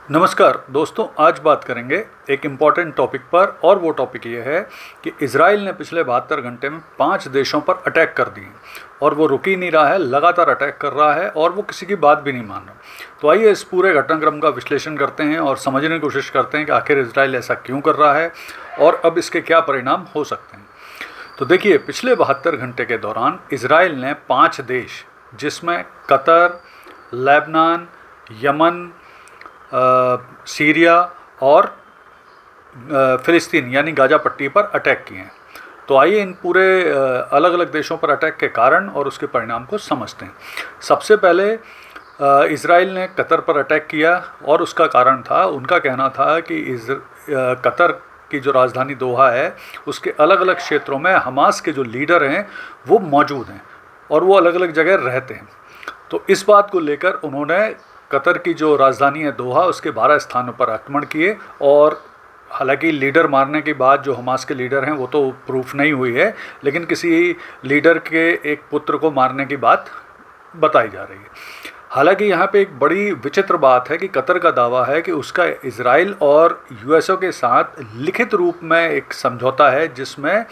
नमस्कार दोस्तों, आज बात करेंगे एक इम्पॉर्टेंट टॉपिक पर। और वो टॉपिक ये है कि इजराइल ने पिछले 72 घंटे में 5 देशों पर अटैक कर दिए और वो रुक ही नहीं रहा है, लगातार अटैक कर रहा है और वो किसी की बात भी नहीं मान रहा। तो आइए इस पूरे घटनाक्रम का विश्लेषण करते हैं और समझने की कोशिश करते हैं कि आखिर इजराइल ऐसा क्यों कर रहा है और अब इसके क्या परिणाम हो सकते हैं। तो देखिए, पिछले 72 घंटे के दौरान इजराइल ने 5 देश, जिसमें कतर, लेबनान, यमन, सीरिया और फ़िलिस्तीन यानी गाज़ा पट्टी पर अटैक किए हैं। तो आइए इन पूरे अलग अलग देशों पर अटैक के कारण और उसके परिणाम को समझते हैं। सबसे पहले इजराइल ने कतर पर अटैक किया और उसका कारण था, उनका कहना था कि कतर की जो राजधानी दोहा है उसके अलग अलग क्षेत्रों में हमास के जो लीडर हैं वो मौजूद हैं और वो अलग अलग जगह रहते हैं। तो इस बात को लेकर उन्होंने कतर की जो राजधानी है दोहा उसके 12 स्थानों पर आक्रमण किए। और हालांकि लीडर मारने के बाद जो हमास के लीडर हैं वो तो प्रूफ नहीं हुई है, लेकिन किसी लीडर के एक पुत्र को मारने की बात बताई जा रही है। हालांकि यहाँ पे एक बड़ी विचित्र बात है कि कतर का दावा है कि उसका इजराइल और यूएसओ के साथ लिखित रूप में एक समझौता है जिसमें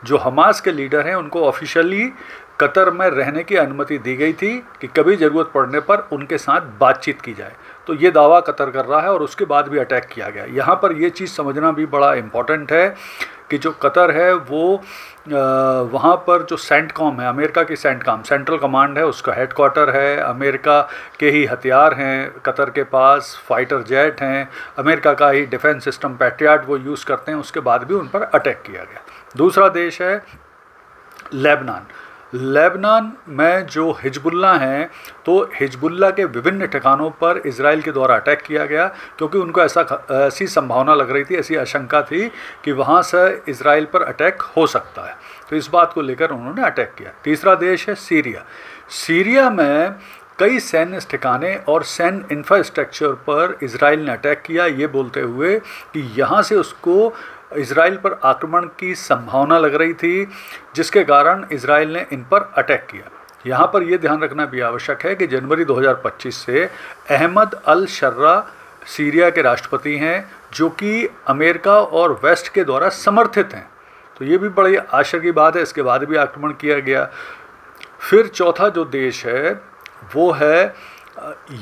जो हमास के लीडर हैं उनको ऑफिशियली कतर में रहने की अनुमति दी गई थी कि कभी ज़रूरत पड़ने पर उनके साथ बातचीत की जाए। तो ये दावा कतर कर रहा है और उसके बाद भी अटैक किया गया। यहाँ पर ये चीज़ समझना भी बड़ा इम्पॉर्टेंट है कि जो कतर है वो वहाँ पर जो सेंटकॉम है, अमेरिका की सेंटकॉम सेंट्रल कमांड है, उसका हेडक्वार्टर है। अमेरिका के ही हथियार हैं कतर के पास, फाइटर जेट हैं, अमेरिका का ही डिफेंस सिस्टम पैट्रियट वो यूज़ करते हैं। उसके बाद भी उन पर अटैक किया गया। दूसरा देश है लेबनान। लेबनान में जो हिजबुल्ला हैं, तो हिजबुल्ला के विभिन्न ठिकानों पर इजराइल के द्वारा अटैक किया गया क्योंकि उनको ऐसी संभावना लग रही थी, ऐसी आशंका थी कि वहाँ से इजराइल पर अटैक हो सकता है। तो इस बात को लेकर उन्होंने अटैक किया। तीसरा देश है सीरिया। सीरिया में कई सैन्य ठिकाने और सैन्य इंफ्रास्ट्रक्चर पर इजराइल ने अटैक किया, ये बोलते हुए कि यहाँ से उसको इजराइल पर आक्रमण की संभावना लग रही थी, जिसके कारण इजराइल ने इन पर अटैक किया। यहाँ पर यह ध्यान रखना भी आवश्यक है कि जनवरी 2025 से अहमद अल शर्रा सीरिया के राष्ट्रपति हैं, जो कि अमेरिका और वेस्ट के द्वारा समर्थित हैं। तो ये भी बड़ी आश्चर्य की बात है। इसके बाद भी आक्रमण किया गया। फिर चौथा जो देश है वो है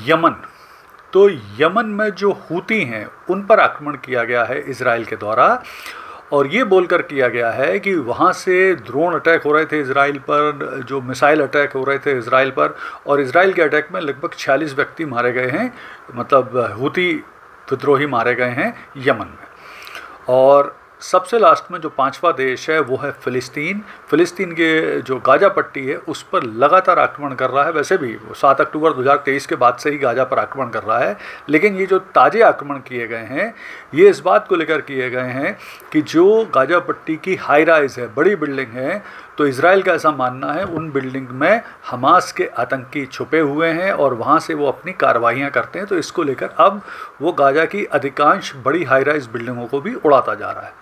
यमन। तो यमन में जो हूती हैं उन पर आक्रमण किया गया है इजराइल के द्वारा और ये बोलकर किया गया है कि वहाँ से ड्रोन अटैक हो रहे थे इजराइल पर, जो मिसाइल अटैक हो रहे थे इजराइल पर, और इजराइल के अटैक में लगभग 46 व्यक्ति मारे गए हैं, मतलब हूती विद्रोही मारे गए हैं यमन में। और सबसे लास्ट में जो 5वां देश है वो है फ़िलिस्तीन। फ़िलिस्तीन के जो गाज़ा पट्टी है उस पर लगातार आक्रमण कर रहा है। वैसे भी वो 7 अक्टूबर 2023 के बाद से ही गाज़ा पर आक्रमण कर रहा है, लेकिन ये जो ताज़े आक्रमण किए गए हैं ये इस बात को लेकर किए गए हैं कि जो गाज़ा पट्टी की हाई राइज़ है, बड़ी बिल्डिंग है, तो इजराइल का ऐसा मानना है उन बिल्डिंग में हमास के आतंकी छुपे हुए हैं और वहाँ से वो अपनी कार्रवाइयाँ करते हैं। तो इसको लेकर अब वो गाज़ा की अधिकांश बड़ी हाई राइज बिल्डिंगों को भी उड़ाता जा रहा है।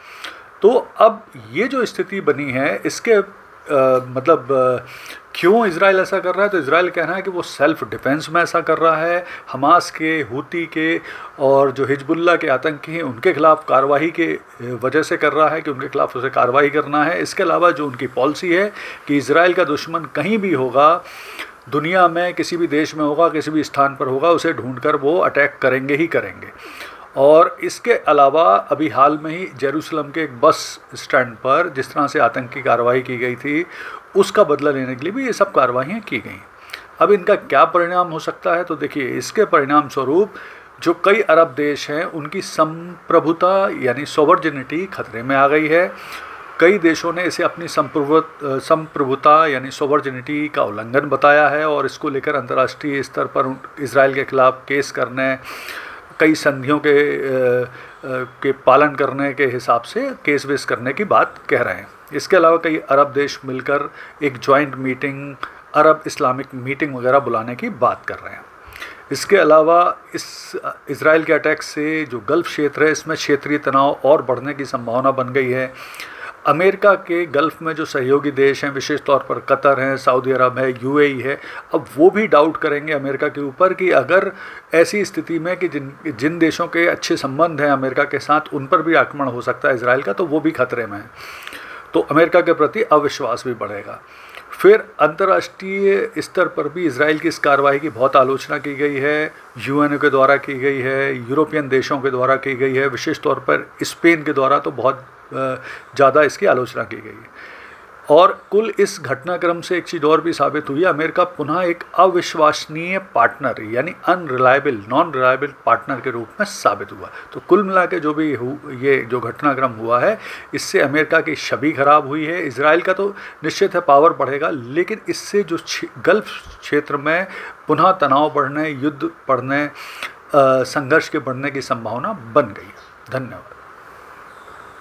तो अब ये जो स्थिति बनी है इसके क्यों इजराइल ऐसा कर रहा है, तो इजराइल कहना है कि वो सेल्फ डिफेंस में ऐसा कर रहा है। हमास के, हूती के और जो हिजबुल्ला के आतंकी हैं उनके खिलाफ कार्रवाई के वजह से कर रहा है कि उनके खिलाफ उसे कार्रवाई करना है। इसके अलावा जो उनकी पॉलिसी है कि इजराइल का दुश्मन कहीं भी होगा दुनिया में, किसी भी देश में होगा, किसी भी स्थान पर होगा, उसे ढूंढकर वो अटैक करेंगे ही करेंगे। और इसके अलावा अभी हाल में ही जेरूसलम के एक बस स्टैंड पर जिस तरह से आतंकी कार्रवाई की गई थी उसका बदला लेने के लिए भी ये सब कार्रवाइयाँ की गई। अब इनका क्या परिणाम हो सकता है, तो देखिए इसके परिणाम स्वरूप जो कई अरब देश हैं उनकी संप्रभुता यानी सोवर्जिनिटी खतरे में आ गई है। कई देशों ने इसे अपनी संप्रभुता यानी सोवर्जिनिटी का उल्लंघन बताया है और इसको लेकर अंतर्राष्ट्रीय स्तर पर इजराइल के खिलाफ केस करने, कई संधियों के पालन करने के हिसाब से केस वेस करने की बात कह रहे हैं। इसके अलावा कई अरब देश मिलकर एक जॉइंट मीटिंग, अरब इस्लामिक मीटिंग वगैरह बुलाने की बात कर रहे हैं। इसके अलावा इस इजराइल के अटैक से जो गल्फ़ क्षेत्र है इसमें क्षेत्रीय तनाव और बढ़ने की संभावना बन गई है। अमेरिका के गल्फ़ में जो सहयोगी देश हैं, विशेष तौर पर कतर है, सऊदी अरब है, यूएई है, अब वो भी डाउट करेंगे अमेरिका के ऊपर कि अगर ऐसी स्थिति में कि जिन देशों के अच्छे संबंध हैं अमेरिका के साथ, उन पर भी आक्रमण हो सकता है इजराइल का, तो वो भी खतरे में है। तो अमेरिका के प्रति अविश्वास भी बढ़ेगा। फिर अंतर्राष्ट्रीय स्तर पर भी इजराइल की इस कार्रवाई की बहुत आलोचना की गई है, यूएन के द्वारा की गई है, यूरोपियन देशों के द्वारा की गई है, विशेष तौर पर स्पेन के द्वारा तो बहुत ज़्यादा इसकी आलोचना की गई है। और कुल इस घटनाक्रम से एक चीज़ और भी साबित हुई है, अमेरिका पुनः एक अविश्वसनीय पार्टनर यानी अनरिलायबल, नॉन रिलायबल पार्टनर के रूप में साबित हुआ। तो कुल मिला के जो भी ये जो घटनाक्रम हुआ है, इससे अमेरिका की छवि खराब हुई है। इजराइल का तो निश्चित है पावर बढ़ेगा, लेकिन इससे जो गल्फ क्षेत्र में पुनः तनाव बढ़ने, युद्ध बढ़ने, संघर्ष के बढ़ने की संभावना बन गई है। धन्यवाद।